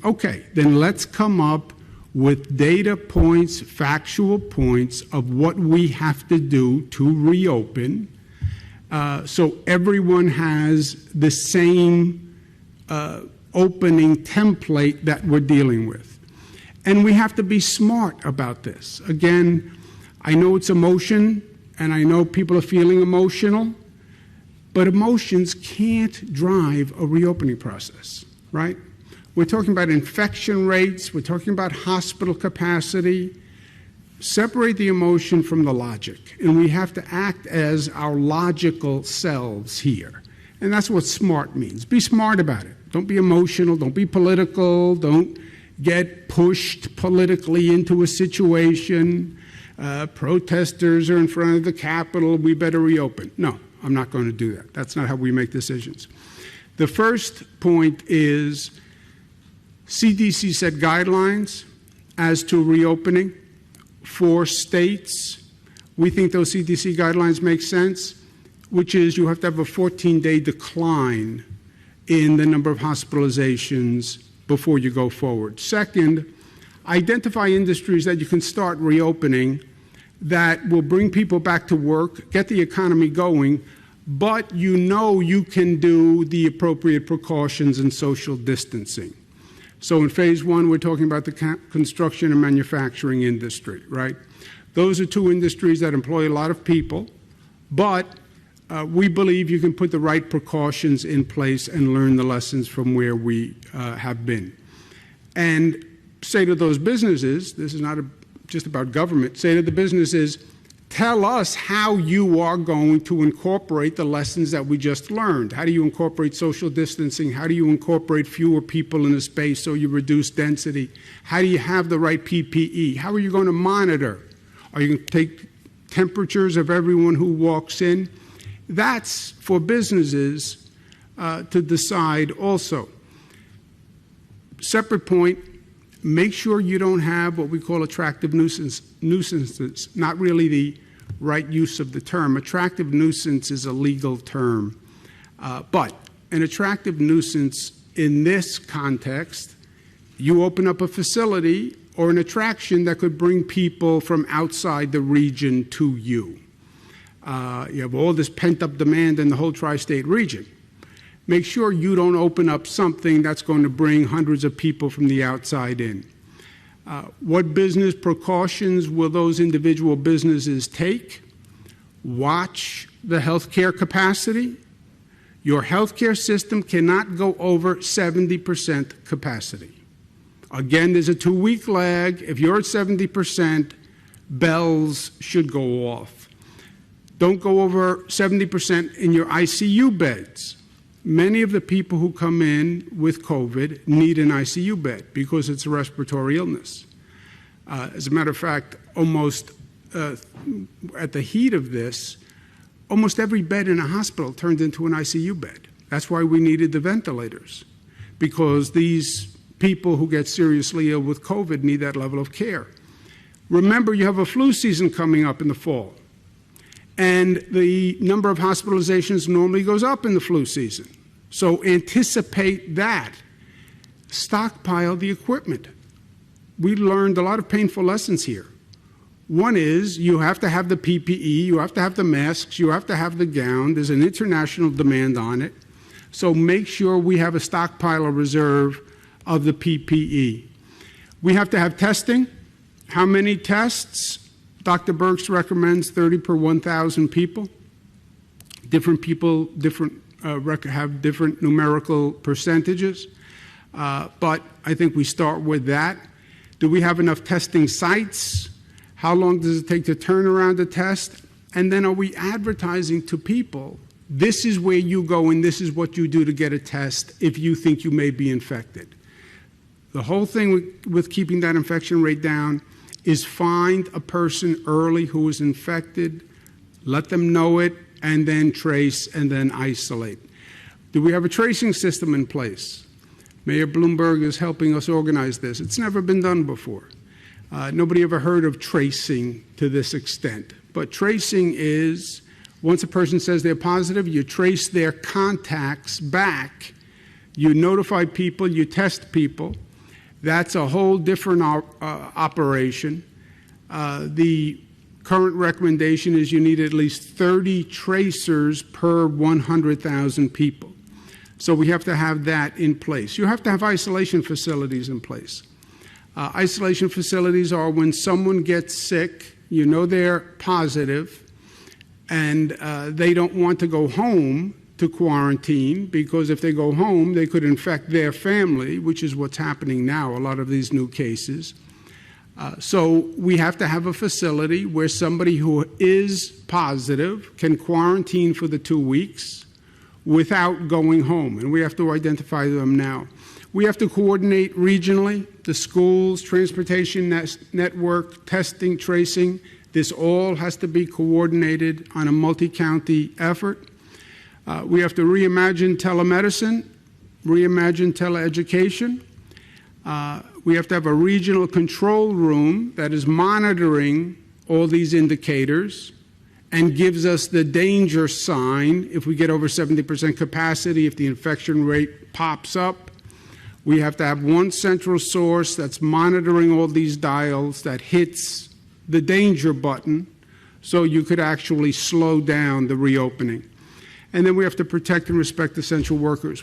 Okay, then let's come up with data points, factual points of what we have to do to reopen, so everyone has the same opening template that we're dealing with. And we have to be smart about this. Again, I know it's emotion, and I know people are feeling emotional, but emotions can't drive a reopening process, right? We're talking about infection rates, we're talking about hospital capacity. Separate the emotion from the logic, and we have to act as our logical selves here. And that's what smart means. Be smart about it. Don't be emotional, don't be political, don't get pushed politically into a situation. Protesters are in front of the Capitol, we better reopen. No, I'm not going to do that. That's not how we make decisions. The first point is CDC set guidelines as to reopening for states. We think those CDC guidelines make sense, which is you have to have a 14-day decline in the number of hospitalizations before you go forward. Second, identify industries that you can start reopening that will bring people back to work, get the economy going, but you know you can do the appropriate precautions and social distancing. So in phase one, we're talking about the construction and manufacturing industry, right? Those are two industries that employ a lot of people, but we believe you can put the right precautions in place and learn the lessons from where we have been. And say to those businesses, this is not just about government, say to the businesses, tell us how you are going to incorporate the lessons that we just learned. How do you incorporate social distancing? How do you incorporate fewer people in a space so you reduce density? How do you have the right PPE? How are you going to monitor? Are you going to take temperatures of everyone who walks in? That's for businesses to decide also. Separate point, make sure you don't have what we call attractive nuisances, not really the right use of the term. Attractive nuisance is a legal term, but an attractive nuisance in this context, you open up a facility or an attraction that could bring people from outside the region to you. You have all this pent-up demand in the whole tri-state region. Make sure you don't open up something that's going to bring hundreds of people from the outside in. What business precautions will those individual businesses take? Watch the healthcare capacity. Your healthcare system cannot go over 70% capacity. Again, there's a 2-week lag. If you're at 70%, bells should go off. Don't go over 70% in your ICU beds. Many of the people who come in with COVID need an ICU bed because it's a respiratory illness. As a matter of fact, almost at the heat of this, almost every bed in a hospital turned into an ICU bed. That's why we needed the ventilators, because these people who get seriously ill with COVID need that level of care. Remember, you have a flu season coming up in the fall. And the number of hospitalizations normally goes up in the flu season. So anticipate that. Stockpile the equipment. We learned a lot of painful lessons here. One is you have to have the PPE, you have to have the masks, you have to have the gown. There's an international demand on it. So make sure we have a stockpile or reserve of the PPE. We have to have testing. How many tests? Dr. Birx recommends 30 per 1,000 people. Different people have different numerical percentages, but I think we start with that. Do we have enough testing sites? How long does it take to turn around a test? And then are we advertising to people, this is where you go and this is what you do to get a test if you think you may be infected? The whole thing with keeping that infection rate down is find a person early who is infected, let them know it, and then trace and then isolate. Do we have a tracing system in place? Mayor Bloomberg is helping us organize this. It's never been done before. Nobody ever heard of tracing to this extent. But tracing is, once a person says they're positive, you trace their contacts back, you notify people, you test people. That's a whole different operation. The current recommendation is you need at least 30 tracers per 100,000 people. So we have to have that in place. You have to have isolation facilities in place. Isolation facilities are when someone gets sick, you know they're positive, and they don't want to go home to quarantine, because if they go home, they could infect their family, which is what's happening now, a lot of these new cases. So we have to have a facility where somebody who is positive can quarantine for the 2 weeks without going home, and we have to identify them now. We have to coordinate regionally, the schools, transportation network, testing, tracing. This all has to be coordinated on a multi-county effort. We have to reimagine telemedicine, reimagine teleeducation. We have to have a regional control room that is monitoring all these indicators and gives us the danger sign if we get over 70% capacity, if the infection rate pops up. We have to have one central source that's monitoring all these dials that hits the danger button so you could actually slow down the reopening. And then we have to protect and respect essential workers.